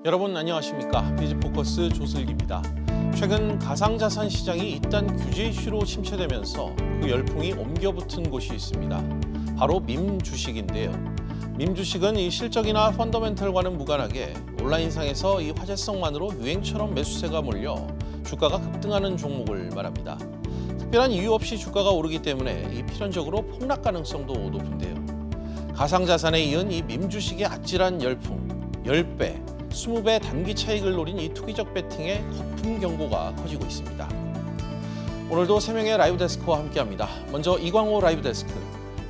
여러분 안녕하십니까? 비즈포커스 조슬기입니다. 최근 가상자산 시장이 이딴 규제 이슈로 침체되면서 그 열풍이 옮겨붙은 곳이 있습니다. 바로 밈 주식인데요. 밈 주식은 이 실적이나 펀더멘털과는 무관하게 온라인상에서 이 화제성만으로 유행처럼 매수세가 몰려 주가가 급등하는 종목을 말합니다. 특별한 이유 없이 주가가 오르기 때문에 이 필연적으로 폭락 가능성도 높은데요. 가상자산에 이은 이 밈 주식의 아찔한 열풍, 10배, 20배 단기 차익을 노린 이 투기적 배팅의 거품 경고가 커지고 있습니다. 오늘도 3명의 라이브 데스크와 함께합니다. 먼저 이광호 라이브 데스크.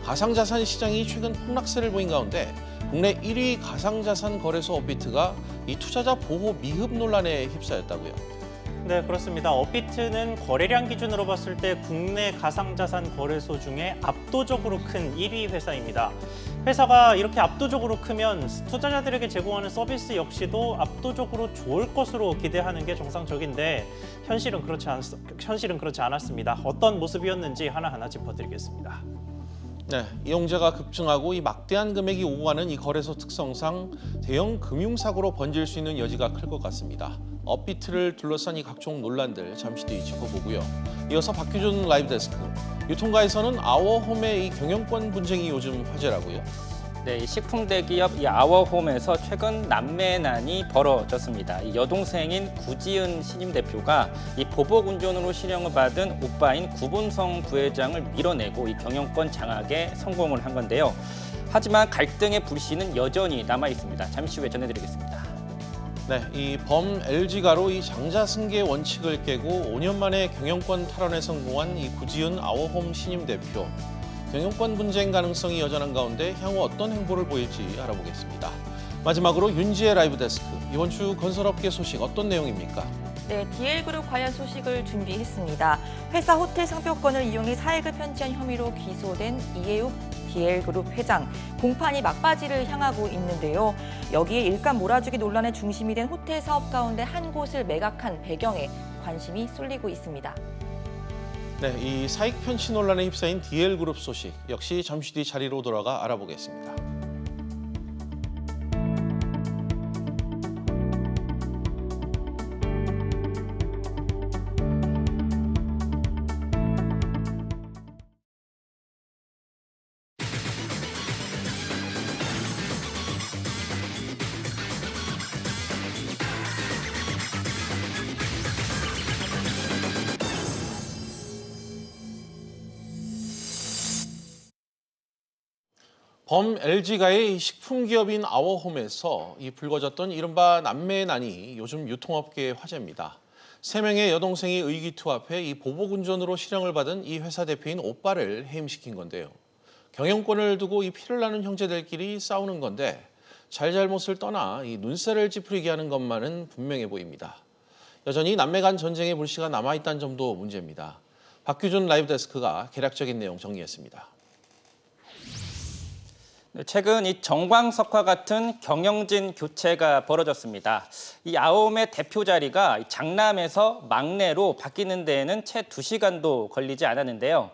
가상자산 시장이 최근 폭락세를 보인 가운데 국내 1위 가상자산 거래소 업비트가 이 투자자 보호 미흡 논란에 휩싸였다고요. 네, 그렇습니다. 업비트는 거래량 기준으로 봤을 때 국내 가상자산 거래소 중에 압도적으로 큰 1위 회사입니다. 회사가 이렇게 압도적으로 크면 투자자들에게 제공하는 서비스 역시도 압도적으로 좋을 것으로 기대하는 게 정상적인데 현실은 그렇지 않았습니다. 어떤 모습이었는지 하나하나 짚어드리겠습니다. 네, 이용자가 급증하고 이 막대한 금액이 오고 가는 이 거래소 특성상 대형 금융사고로 번질 수 있는 여지가 클 것 같습니다. 업비트를 둘러싼 이 각종 논란들 잠시 뒤 짚어보고요. 이어서 박규준 라이브 데스크. 유통가에서는 아워홈의 이 경영권 분쟁이 요즘 화제라고요. 네, 이 식품 대기업 이 아워홈에서 최근 난매난이 벌어졌습니다. 이 여동생인 구지은 신임 대표가 이 보복 운전으로 실형을 받은 오빠인 구본성 부회장을 밀어내고 이 경영권 장악에 성공을 한 건데요. 하지만 갈등의 불씨는 여전히 남아 있습니다. 잠시 후에 전해드리겠습니다. 네, 이 범 LG가로 이 장자 승계 원칙을 깨고 5년 만에 경영권 탈환에 성공한 이 구지은 아워홈 신임 대표. 경영권 분쟁 가능성이 여전한 가운데 향후 어떤 행보를 보일지 알아보겠습니다. 마지막으로 윤지의 라이브 데스크. 이번 주 건설업계 소식 어떤 내용입니까? 네, DL그룹 관련 소식을 준비했습니다. 회사 호텔 상표권을 이용해 사익을 편취한 혐의로 기소된 이해욱 DL그룹 회장. 공판이 막바지를 향하고 있는데요. 여기에 일감 몰아주기 논란의 중심이 된 호텔 사업 가운데 한 곳을 매각한 배경에 관심이 쏠리고 있습니다. 네, 이 사익 편취 논란에 휩싸인 DL그룹 소식 역시 잠시 뒤 자리로 돌아가 알아보겠습니다. 범 LG가의 식품 기업인 아워홈에서 이 불거졌던 이른바 난매난이 요즘 유통업계의 화제입니다. 3명의 여동생이 의기투합해 이 보복 운전으로 실형을 받은 이 회사 대표인 오빠를 해임시킨 건데요. 경영권을 두고 이 피를 나는 형제들끼리 싸우는 건데 잘잘못을 떠나 이 눈살을 찌푸리게 하는 것만은 분명해 보입니다. 여전히 남매 간 전쟁의 불씨가 남아있다는 점도 문제입니다. 박규준 라이브 데스크가 개략적인 내용 정리했습니다. 최근 이 정광석과 같은 경영진 교체가 벌어졌습니다. 이 아홈의 대표 자리가 장남에서 막내로 바뀌는 데에는 채 2시간도 걸리지 않았는데요.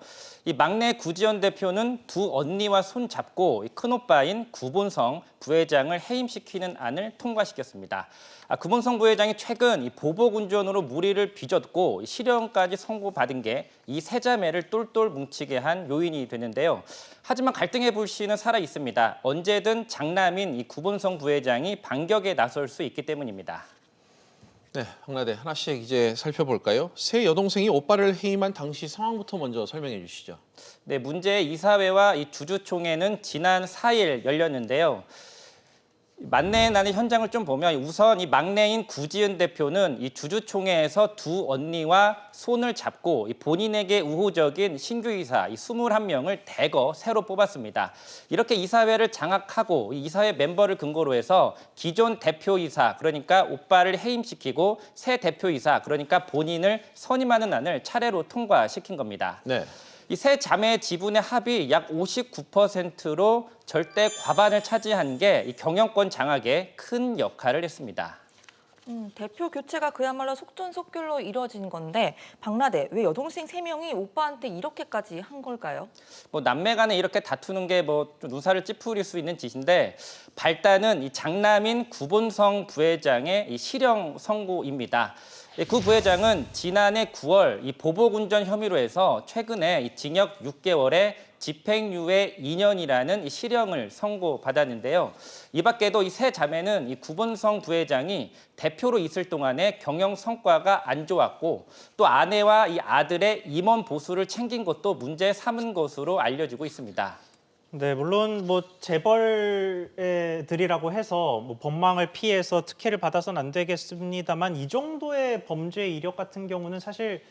이 막내 구지연 대표는 두 언니와 손잡고 큰오빠인 구본성 부회장을 해임시키는 안을 통과시켰습니다. 구본성 부회장이 최근 이 보복 운전으로 무리를 빚었고 실형까지 선고받은 게 이 세 자매를 똘똘 뭉치게 한 요인이 되는데요. 하지만 갈등의 불씨는 살아 있습니다. 언제든 장남인 이 구본성 부회장이 반격에 나설 수 있기 때문입니다. 네, 황나대 하나씩 이제 살펴볼까요? 새 여동생이 오빠를 해임한 당시 상황부터 먼저 설명해 주시죠. 네, 문제 이사회와 이 주주총회는 지난 4일 열렸는데요. 만내난의 현장을 좀 보면 우선 이 막내인 구지은 대표는 이 주주총회에서 두 언니와 손을 잡고 본인에게 우호적인 신규 이사 21명을 대거 새로 뽑았습니다. 이렇게 이사회를 장악하고 이사회 멤버를 근거로 해서 기존 대표이사 그러니까 오빠를 해임시키고 새 대표이사 그러니까 본인을 선임하는 안을 차례로 통과시킨 겁니다. 네. 이 세 자매의 지분의 합이 약 59%로 절대 과반을 차지한 게 이 경영권 장악에 큰 역할을 했습니다. 대표 교체가 그야말로 속전속결로 이뤄진 건데 박나대, 왜 여동생 3명이 오빠한테 이렇게까지 한 걸까요? 뭐 남매 간에 이렇게 다투는 게 뭐 눈살을 찌푸릴 수 있는 짓인데 발단은 이 장남인 구본성 부회장의 이 실형 선고입니다. 구 부회장은 지난해 9월 이 보복운전 혐의로 해서 최근에 이 징역 6개월에 집행유예 2년이라는 이 실형을 선고받았는데요. 이 밖에도 이 세 자매는 이 구본성 부회장이 대표로 있을 동안에 경영 성과가 안 좋았고 또 아내와 이 아들의 임원 보수를 챙긴 것도 문제 삼은 것으로 알려지고 있습니다. 네, 물론 뭐 재벌들이라고 해서 뭐 법망을 피해서 특혜를 받아서는 안 되겠습니다만 이 정도의 범죄 이력 같은 경우는 사실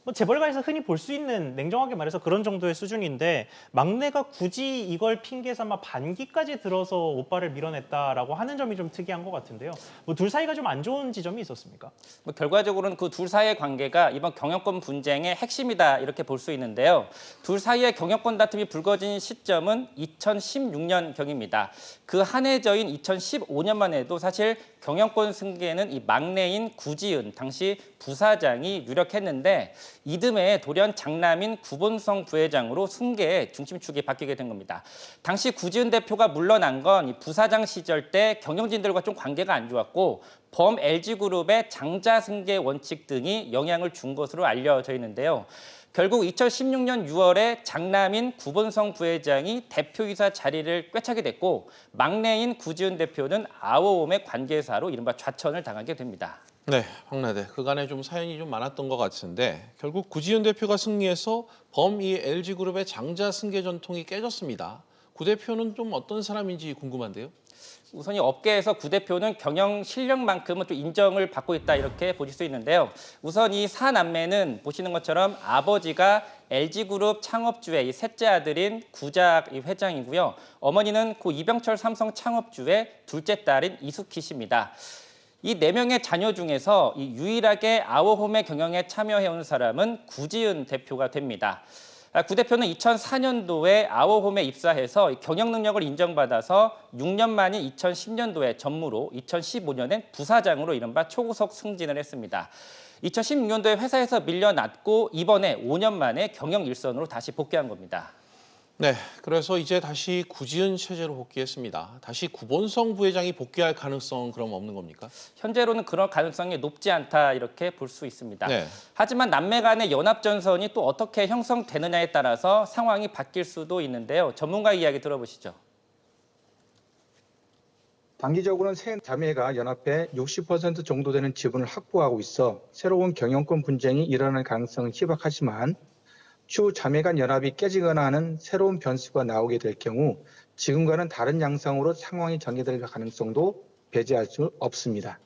뭐 재벌가에서 흔히 볼 수 있는, 냉정하게 말해서 그런 정도의 수준인데 막내가 굳이 이걸 핑계 삼아 반기까지 들어서 오빠를 밀어냈다라고 하는 점이 좀 특이한 것 같은데요. 뭐 둘 사이가 좀 안 좋은 지점이 있었습니까? 뭐 결과적으로는 그 둘 사이의 관계가 이번 경영권 분쟁의 핵심이다 이렇게 볼 수 있는데요. 둘 사이의 경영권 다툼이 불거진 시점은 2016년경입니다. 그 한 해 저인 2015년만 해도 사실 경영권 승계는 이 막내인 구지은 당시 부사장이 유력했는데 이듬해 돌연 장남인 구본성 부회장으로 승계의 중심축이 바뀌게 된 겁니다. 당시 구지은 대표가 물러난 건 부사장 시절 때 경영진들과 좀 관계가 안 좋았고 범 LG그룹의 장자 승계 원칙 등이 영향을 준 것으로 알려져 있는데요. 결국 2016년 6월에 장남인 구본성 부회장이 대표이사 자리를 꿰차게 됐고 막내인 구지은 대표는 아워홈의 관계사로 이른바 좌천을 당하게 됩니다. 네, 박나대. 그간에 좀 사연이 좀 많았던 것 같은데 결국 구지은 대표가 승리해서 범이 LG그룹의 장자 승계 전통이 깨졌습니다. 구 대표는 좀 어떤 사람인지 궁금한데요. 우선 이 업계에서 구 대표는 경영 실력만큼은 또 인정을 받고 있다 이렇게 보실 수 있는데요. 우선 이 사남매는 보시는 것처럼 아버지가 LG그룹 창업주의 이 셋째 아들인 구작 회장이고요. 어머니는 고 이병철 삼성 창업주의 둘째 딸인 이숙희 씨입니다. 이 4명의 자녀 중에서 이 유일하게 아워홈의 경영에 참여해온 사람은 구지은 대표가 됩니다. 구 대표는 2004년도에 아워홈에 입사해서 경영 능력을 인정받아서 6년 만인 2010년도에 전무로 2015년엔 부사장으로 이른바 초구속 승진을 했습니다. 2016년도에 회사에서 밀려났고 이번에 5년 만에 경영 일선으로 다시 복귀한 겁니다. 네, 그래서 이제 다시 구지은 체제로 복귀했습니다. 다시 구본성 부회장이 복귀할 가능성은 그럼 없는 겁니까? 현재로는 그런 가능성이 높지 않다 이렇게 볼 수 있습니다. 네. 하지만 남매 간의 연합전선이 또 어떻게 형성되느냐에 따라서 상황이 바뀔 수도 있는데요. 전문가 이야기 들어보시죠. 단기적으로는 세 자매가 연합해 60% 정도 되는 지분을 확보하고 있어 새로운 경영권 분쟁이 일어날 가능성은 희박하지만 추후 자매 간 연합이 깨지거나 하는 새로운 변수가 나오게 될 경우 지금과는 다른 양상으로 상황이 전개될 가능성도 배제할 수 없습니다.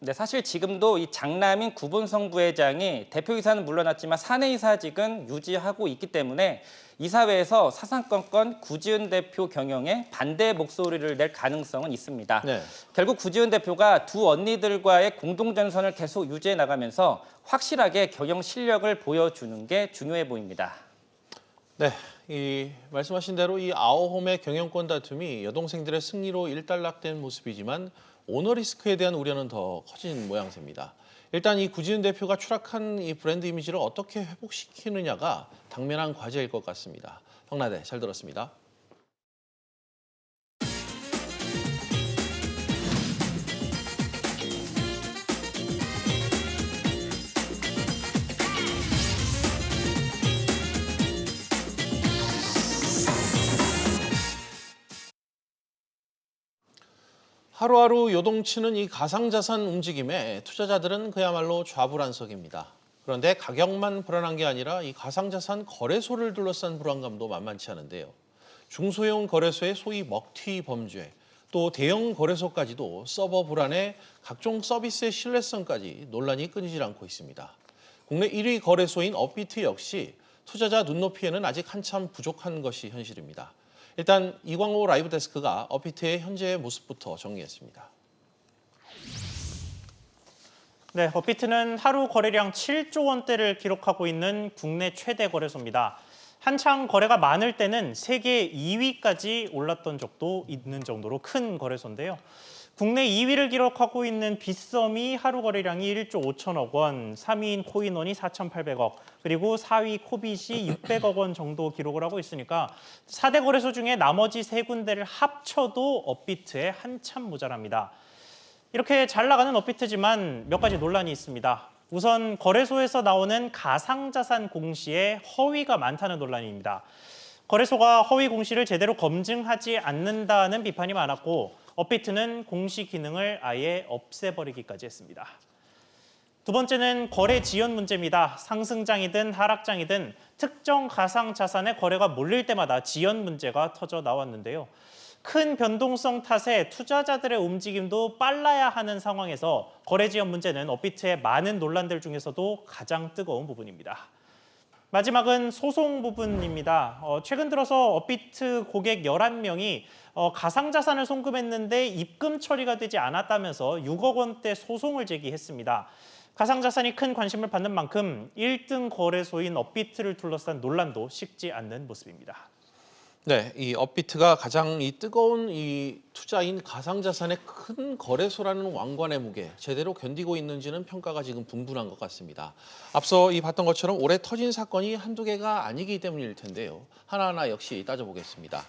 네, 사실 지금도 이 장남인 구본성 부회장이 대표이사는 물러났지만 사내이사직은 유지하고 있기 때문에 이사회에서 사상권권 구지은 대표 경영에 반대 목소리를 낼 가능성은 있습니다. 네. 결국 구지은 대표가 두 언니들과의 공동전선을 계속 유지해 나가면서 확실하게 경영 실력을 보여주는 게 중요해 보입니다. 네, 이 말씀하신 대로 이 아워홈의 경영권 다툼이 여동생들의 승리로 일단락된 모습이지만 오너 리스크에 대한 우려는 더 커진 모양새입니다. 일단 이 구지은 대표가 추락한 이 브랜드 이미지를 어떻게 회복시키느냐가 당면한 과제일 것 같습니다. 박나대, 잘 들었습니다. 하루하루 요동치는 이 가상자산 움직임에 투자자들은 그야말로 좌불안석입니다. 그런데 가격만 불안한 게 아니라 이 가상자산 거래소를 둘러싼 불안감도 만만치 않은데요. 중소형 거래소의 소위 먹튀 범죄, 또 대형 거래소까지도 서버 불안에 각종 서비스의 신뢰성까지 논란이 끊이질 않고 있습니다. 국내 1위 거래소인 업비트 역시 투자자 눈높이에는 아직 한참 부족한 것이 현실입니다. 일단 이광호 라이브 데스크가 업비트의 현재의 모습부터 정리했습니다. 네, 업비트는 하루 거래량 7조 원대를 기록하고 있는 국내 최대 거래소입니다. 한창 거래가 많을 때는 세계 2위까지 올랐던 적도 있는 정도로 큰 거래소인데요. 국내 2위를 기록하고 있는 빗썸이 하루 거래량이 1조 5천억 원, 3위인 코인원이 4,800억, 그리고 4위 코빗이 600억 원 정도 기록을 하고 있으니까 4대 거래소 중에 나머지 세 군데를 합쳐도 업비트에 한참 모자랍니다. 이렇게 잘 나가는 업비트지만 몇 가지 논란이 있습니다. 우선 거래소에서 나오는 가상자산 공시에 허위가 많다는 논란입니다. 거래소가 허위 공시를 제대로 검증하지 않는다는 비판이 많았고 업비트는 공시 기능을 아예 없애버리기까지 했습니다. 두 번째는 거래 지연 문제입니다. 상승장이든 하락장이든 특정 가상자산의 거래가 몰릴 때마다 지연 문제가 터져 나왔는데요. 큰 변동성 탓에 투자자들의 움직임도 빨라야 하는 상황에서 거래 지연 문제는 업비트의 많은 논란들 중에서도 가장 뜨거운 부분입니다. 마지막은 소송 부분입니다. 최근 들어서 업비트 고객 11명이 가상자산을 송금했는데 입금 처리가 되지 않았다면서 6억 원대 소송을 제기했습니다. 가상자산이 큰 관심을 받는 만큼 1등 거래소인 업비트를 둘러싼 논란도 식지 않는 모습입니다. 네, 이 업비트가 가장 이 뜨거운 이 투자인 가상자산의 큰 거래소라는 왕관의 무게 제대로 견디고 있는지는 평가가 지금 분분한 것 같습니다. 앞서 봤던 것처럼 올해 터진 사건이 한두 개가 아니기 때문일 텐데요. 하나하나 역시 따져보겠습니다.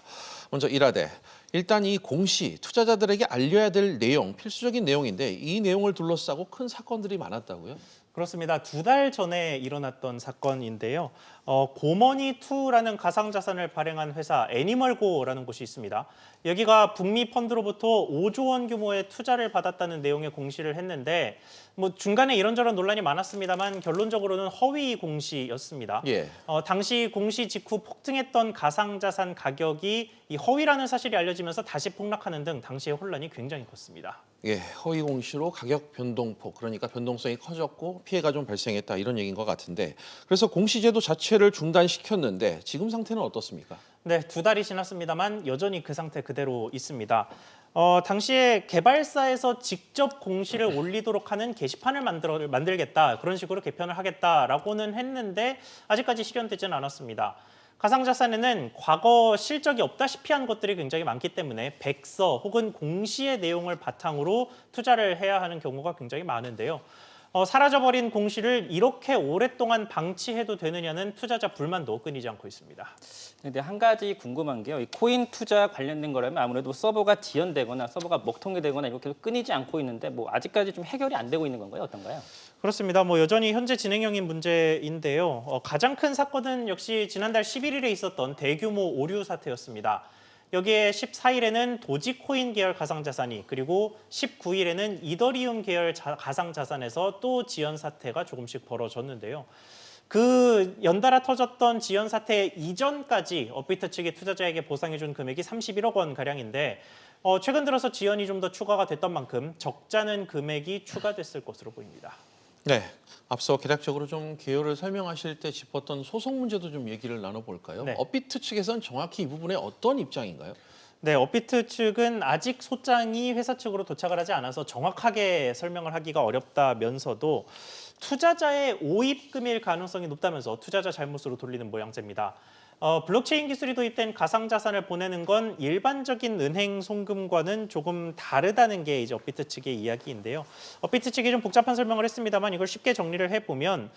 먼저 1화대. 일단 이 공시, 투자자들에게 알려야 될 내용, 필수적인 내용인데 이 내용을 둘러싸고 큰 사건들이 많았다고요? 그렇습니다. 2달 전에 일어났던 사건인데요. 고머니2라는 가상자산을 발행한 회사 애니멀고라는 곳이 있습니다. 여기가 북미 펀드로부터 5조 원 규모의 투자를 받았다는 내용의 공시를 했는데 중간에 이런저런 논란이 많았습니다만 결론적으로는 허위 공시였습니다. 예. 당시 공시 직후 폭등했던 가상자산 가격이 이 허위라는 사실이 알려지면서 다시 폭락하는 등 당시의 혼란이 굉장히 컸습니다. 예, 허위 공시로 가격 변동폭, 그러니까 변동성이 커졌고 피해가 좀 발생했다 이런 얘기인 것 같은데 그래서 공시제도 자체를 중단시켰는데 지금 상태는 어떻습니까? 네, 2달이 지났습니다만 여전히 그 상태 그대로 있습니다. 당시에 개발사에서 직접 공시를 올리도록 하는 게시판을 만들겠다, 그런 식으로 개편을 하겠다라고는 했는데 아직까지 실현되지는 않았습니다. 가상자산에는 과거 실적이 없다시피 한 것들이 굉장히 많기 때문에 백서 혹은 공시의 내용을 바탕으로 투자를 해야 하는 경우가 굉장히 많은데요. 사라져버린 공시를 이렇게 오랫동안 방치해도 되느냐는 투자자 불만도 끊이지 않고 있습니다. 근데 한 가지 궁금한 게요. 이 코인 투자 관련된 거라면 아무래도 서버가 지연되거나 서버가 먹통이 되거나 이렇게 끊이지 않고 있는데 아직까지 좀 해결이 안 되고 있는 건가요? 어떤가요? 그렇습니다. 여전히 현재 진행형인 문제인데요. 가장 큰 사건은 역시 지난달 11일에 있었던 대규모 오류 사태였습니다. 여기에 14일에는 도지코인 계열 가상자산이 그리고 19일에는 이더리움 계열 가상자산에서 또 지연 사태가 조금씩 벌어졌는데요. 그 연달아 터졌던 지연 사태 이전까지 업비트 측이 투자자에게 보상해준 금액이 31억 원 가량인데 최근 들어서 지연이 좀 더 추가가 됐던 만큼 적잖은 금액이 추가됐을 것으로 보입니다. 네, 앞서 개략적으로 좀 개요를 설명하실 때 짚었던 소송 문제도 좀 얘기를 나눠볼까요? 네. 업비트 측에서는 정확히 이 부분에 어떤 입장인가요? 네, 업비트 측은 아직 소장이 회사 측으로 도착을 하지 않아서 정확하게 설명을 하기가 어렵다면서도 투자자의 오입금일 가능성이 높다면서 투자자 잘못으로 돌리는 모양새입니다. 블록체인 기술이 도입된 가상자산을 보내는 건 일반적인 은행 송금과는 조금 다르다는 게 이제 업비트 측의 이야기인데요. 업비트 측이 좀 복잡한 설명을 했습니다만 이걸 쉽게 정리를 해보면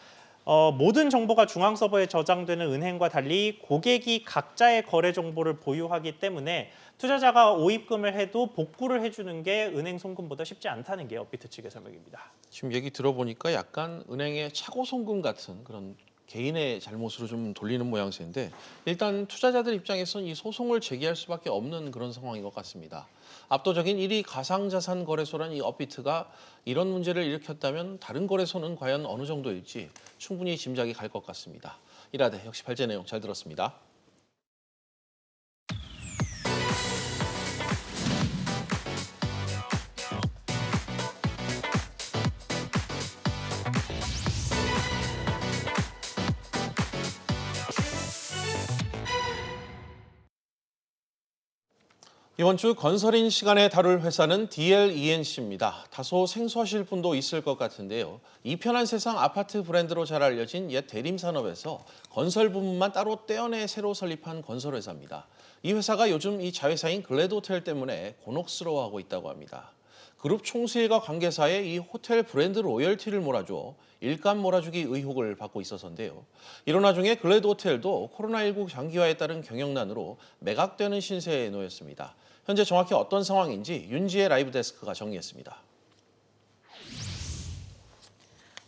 모든 정보가 중앙 서버에 저장되는 은행과 달리 고객이 각자의 거래 정보를 보유하기 때문에 투자자가 오입금을 해도 복구를 해주는 게 은행 송금보다 쉽지 않다는 게 업비트 측의 설명입니다. 지금 얘기 들어보니까 약간 은행의 차고 송금 같은 그런 개인의 잘못으로 좀 돌리는 모양새인데 일단 투자자들 입장에서는 이 소송을 제기할 수밖에 없는 그런 상황인 것 같습니다. 압도적인 1위 가상자산 거래소란 이 업비트가 이런 문제를 일으켰다면 다른 거래소는 과연 어느 정도일지 충분히 짐작이 갈 것 같습니다. 1화대 역시 발제 내용 잘 들었습니다. 이번 주 건설인 시간에 다룰 회사는 DLENC입니다. 다소 생소하실 분도 있을 것 같은데요. 이 편한 세상 아파트 브랜드로 잘 알려진 옛 대림산업에서 건설 부문만 따로 떼어내 새로 설립한 건설회사입니다. 이 회사가 요즘 이 자회사인 글래드호텔 때문에 곤혹스러워하고 있다고 합니다. 그룹 총수일가 관계사의 이 호텔 브랜드 로열티를 몰아줘 일감 몰아주기 의혹을 받고 있어서인데요. 이런 와중에 글래드 호텔도 코로나19 장기화에 따른 경영난으로 매각되는 신세에 놓였습니다. 현재 정확히 어떤 상황인지 윤지혜 라이브 데스크가 정리했습니다.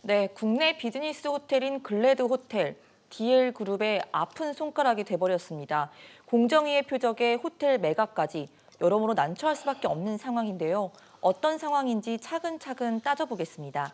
네, 국내 비즈니스 호텔인 글래드 호텔, DL그룹의 아픈 손가락이 돼버렸습니다. 공정위의 표적에 호텔 매각까지 여러모로 난처할 수밖에 없는 상황인데요. 어떤 상황인지 차근차근 따져보겠습니다.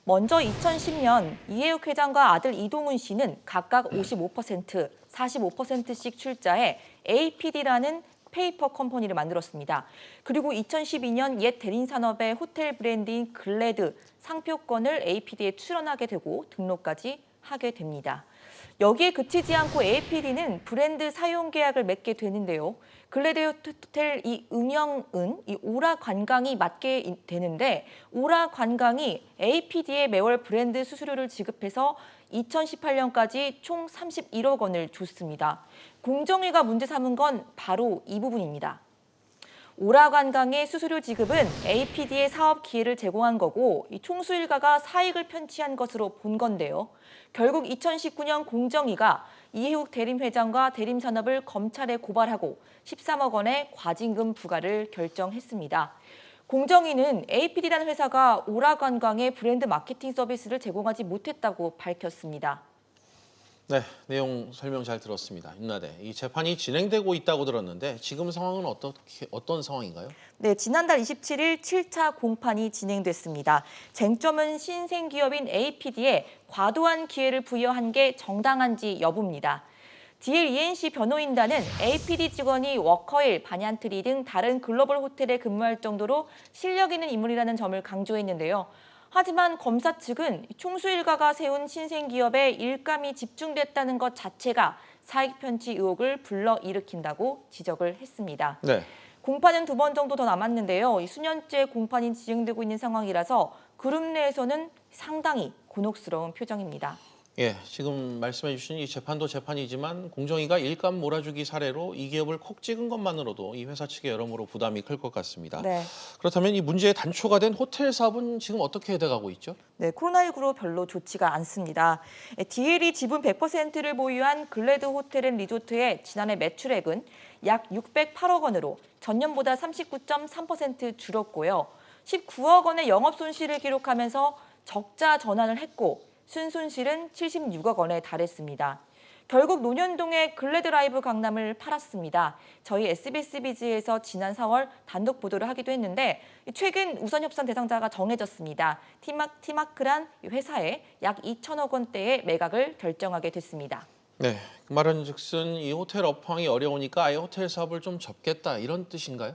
먼저 2010년 이해욱 회장과 아들 이동훈 씨는 각각 55%, 45%씩 출자해 APD라는 페이퍼 컴퍼니를 만들었습니다. 그리고 2012년 옛 대림산업의 호텔 브랜드인 글래드 상표권을 APD에 출원하게 되고 등록까지 하게 됩니다. 여기에 그치지 않고 APD는 브랜드 사용 계약을 맺게 되는데요. 글래드 호텔 이 운영은 이 오라 관광이 맡게 되는데 오라 관광이 APD에 매월 브랜드 수수료를 지급해서 2018년까지 총 31억 원을 줬습니다. 공정위가 문제 삼은 건 바로 이 부분입니다. 오라 관광의 수수료 지급은 APD의 사업 기회를 제공한 거고 이 총수일가가 사익을 편취한 것으로 본 건데요. 결국 2019년 공정위가 이해욱 대림회장과 대림산업을 검찰에 고발하고 13억 원의 과징금 부과를 결정했습니다. 공정위는 APD라는 회사가 오라 관광의 브랜드 마케팅 서비스를 제공하지 못했다고 밝혔습니다. 네, 내용 설명 잘 들었습니다. 윤나대, 이 재판이 진행되고 있다고 들었는데 지금 상황은 어떤 상황인가요? 네, 지난달 27일 7차 공판이 진행됐습니다. 쟁점은 신생기업인 APD에 과도한 기회를 부여한 게 정당한지 여부입니다. DL-ENC 변호인단은 APD 직원이 워커힐, 반얀트리 등 다른 글로벌 호텔에 근무할 정도로 실력 있는 인물이라는 점을 강조했는데요. 하지만 검사 측은 총수 일가가 세운 신생기업에 일감이 집중됐다는 것 자체가 사익 편취 의혹을 불러일으킨다고 지적을 했습니다. 네. 공판은 2번 정도 더 남았는데요. 수년째 공판이 진행되고 있는 상황이라서 그룹 내에서는 상당히 곤혹스러운 표정입니다. 예, 지금 말씀해 주신 이 재판도 재판이지만 공정위가 일감 몰아주기 사례로 이 기업을 콕 찍은 것만으로도 이 회사 측에 여러모로 부담이 클 것 같습니다. 네. 그렇다면 이 문제의 단초가 된 호텔 사업은 지금 어떻게 돼가고 있죠? 네, 코로나19로 별로 좋지가 않습니다. DL이 지분 100%를 보유한 글래드 호텔 앤 리조트의 지난해 매출액은 약 608억 원으로 전년보다 39.3% 줄었고요. 19억 원의 영업 손실을 기록하면서 적자 전환을 했고 순손실은 76억 원에 달했습니다. 결국 논현동의 글래드 라이브 강남을 팔았습니다. 저희 SBS 비즈에서 지난 4월 단독 보도를 하기도 했는데 최근 우선 협상 대상자가 정해졌습니다. 티마크란 회사에 약 2천억 원대의 매각을 결정하게 됐습니다. 네, 그 말은즉슨 이 호텔 업황이 어려우니까 아예 호텔 사업을 좀 접겠다 이런 뜻인가요?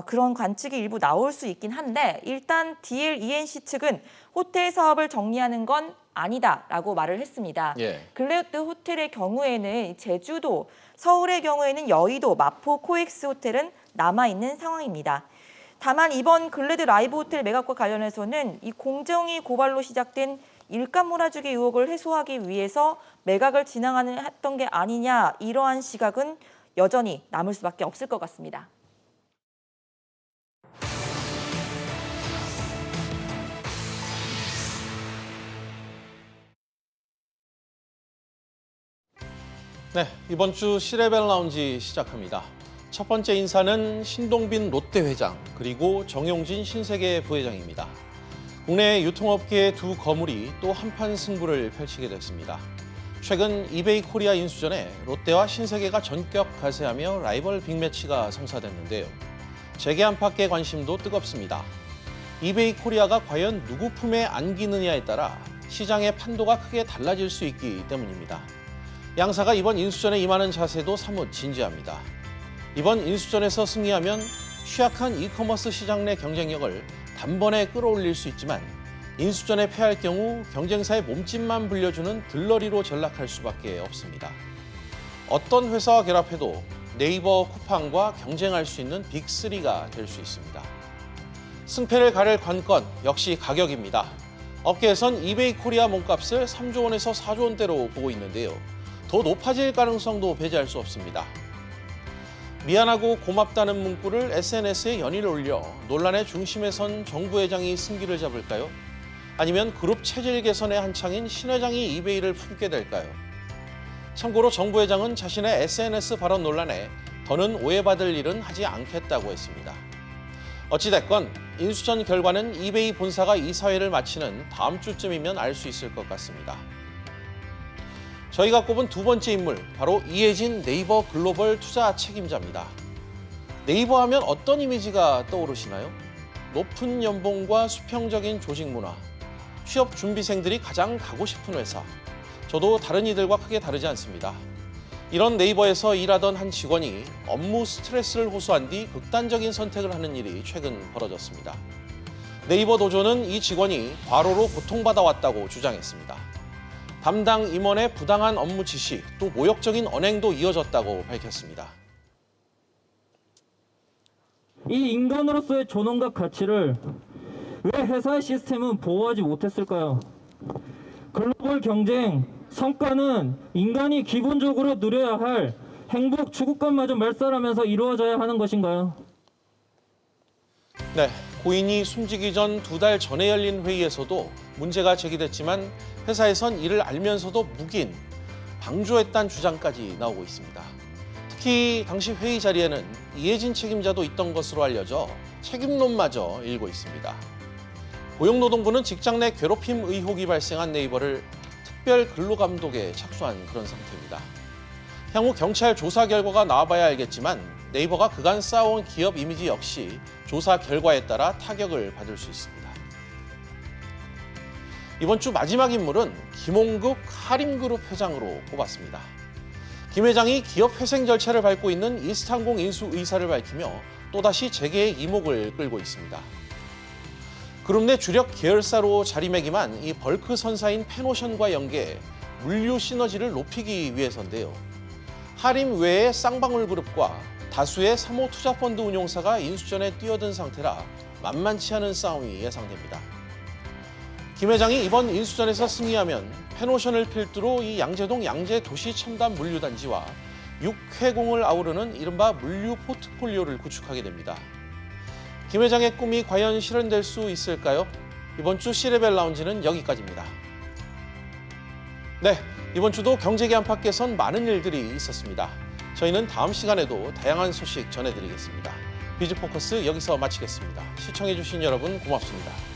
그런 관측이 일부 나올 수 있긴 한데 일단 DL-ENC 측은 호텔 사업을 정리하는 건 아니다라고 말을 했습니다. 예. 글래드 호텔의 경우에는 제주도, 서울의 경우에는 여의도, 마포, 코엑스 호텔은 남아있는 상황입니다. 다만 이번 글래드 라이브 호텔 매각과 관련해서는 이 공정위 고발로 시작된 일감 몰아주기 의혹을 해소하기 위해서 매각을 했던 게 아니냐 이러한 시각은 여전히 남을 수밖에 없을 것 같습니다. 네, 이번 주 시레벨 라운지 시작합니다. 첫 번째 인사는 신동빈 롯데 회장 그리고 정용진 신세계 부회장입니다. 국내 유통업계의 두 거물이 또 한판 승부를 펼치게 됐습니다. 최근 이베이 코리아 인수전에 롯데와 신세계가 전격 가세하며 라이벌 빅매치가 성사됐는데요. 재계안팎의 관심도 뜨겁습니다. 이베이 코리아가 과연 누구 품에 안기느냐에 따라 시장의 판도가 크게 달라질 수 있기 때문입니다. 양사가 이번 인수전에 임하는 자세도 사뭇 진지합니다. 이번 인수전에서 승리하면 취약한 이커머스 시장 내 경쟁력을 단번에 끌어올릴 수 있지만 인수전에 패할 경우 경쟁사의 몸집만 불려주는 들러리로 전락할 수밖에 없습니다. 어떤 회사와 결합해도 네이버, 쿠팡과 경쟁할 수 있는 빅3가 될 수 있습니다. 승패를 가릴 관건 역시 가격입니다. 업계에선 이베이 코리아 몸값을 3조 원에서 4조 원대로 보고 있는데요. 더 높아질 가능성도 배제할 수 없습니다. 미안하고 고맙다는 문구를 SNS에 연일 올려 논란의 중심에 선 정부 회장이 승기를 잡을까요? 아니면 그룹 체질 개선의 한창인 신 회장이 이베이를 품게 될까요? 참고로 정부 회장은 자신의 SNS 발언 논란에 더는 오해받을 일은 하지 않겠다고 했습니다. 어찌됐건 인수전 결과는 이베이 본사가 이사회를 마치는 다음 주쯤이면 알 수 있을 것 같습니다. 저희가 꼽은 두 번째 인물, 바로 이해진 네이버 글로벌 투자 책임자입니다. 네이버 하면 어떤 이미지가 떠오르시나요? 높은 연봉과 수평적인 조직 문화, 취업 준비생들이 가장 가고 싶은 회사. 저도 다른 이들과 크게 다르지 않습니다. 이런 네이버에서 일하던 한 직원이 업무 스트레스를 호소한 뒤 극단적인 선택을 하는 일이 최근 벌어졌습니다. 네이버 노조는 이 직원이 과로로 고통받아왔다고 주장했습니다. 담당 임원의 부당한 업무 지시, 또 모욕적인 언행도 이어졌다고 밝혔습니다. 이 인간으로서의 존엄과 가치를 왜 회사의 시스템은 보호하지 못했을까요? 글로벌 경쟁, 성과는 인간이 기본적으로 누려야 할 행복 추구감마저 말살하면서 이루어져야 하는 것인가요? 네, 고인이 숨지기 전 2달 전에 열린 회의에서도 문제가 제기됐지만 회사에선 이를 알면서도 묵인, 방조했다는 주장까지 나오고 있습니다. 특히 당시 회의 자리에는 이해진 책임자도 있던 것으로 알려져 책임론마저 일고 있습니다. 고용노동부는 직장 내 괴롭힘 의혹이 발생한 네이버를 특별 근로감독에 착수한 그런 상태입니다. 향후 경찰 조사 결과가 나와봐야 알겠지만 네이버가 그간 쌓아온 기업 이미지 역시 조사 결과에 따라 타격을 받을 수 있습니다. 이번 주 마지막 인물은 김홍국 하림그룹 회장으로 꼽았습니다. 김 회장이 기업 회생 절차를 밟고 있는 이스타항공 인수 의사를 밝히며 또다시 재계의 이목을 끌고 있습니다. 그룹 내 주력 계열사로 자리매김한 이 벌크 선사인 펜오션과 연계해 물류 시너지를 높이기 위해서인데요. 하림 외의 쌍방울그룹과 다수의 3호 투자펀드 운용사가 인수전에 뛰어든 상태라 만만치 않은 싸움이 예상됩니다. 김 회장이 이번 인수전에서 승리하면 펜오션을 필두로 이 양재동 양재도시첨단 물류단지와 6회공을 아우르는 이른바 물류 포트폴리오를 구축하게 됩니다. 김 회장의 꿈이 과연 실현될 수 있을까요? 이번 주 C레벨 라운지는 여기까지입니다. 네, 이번 주도 경제계 안팎에선 많은 일들이 있었습니다. 저희는 다음 시간에도 다양한 소식 전해드리겠습니다. 비즈포커스 여기서 마치겠습니다. 시청해주신 여러분 고맙습니다.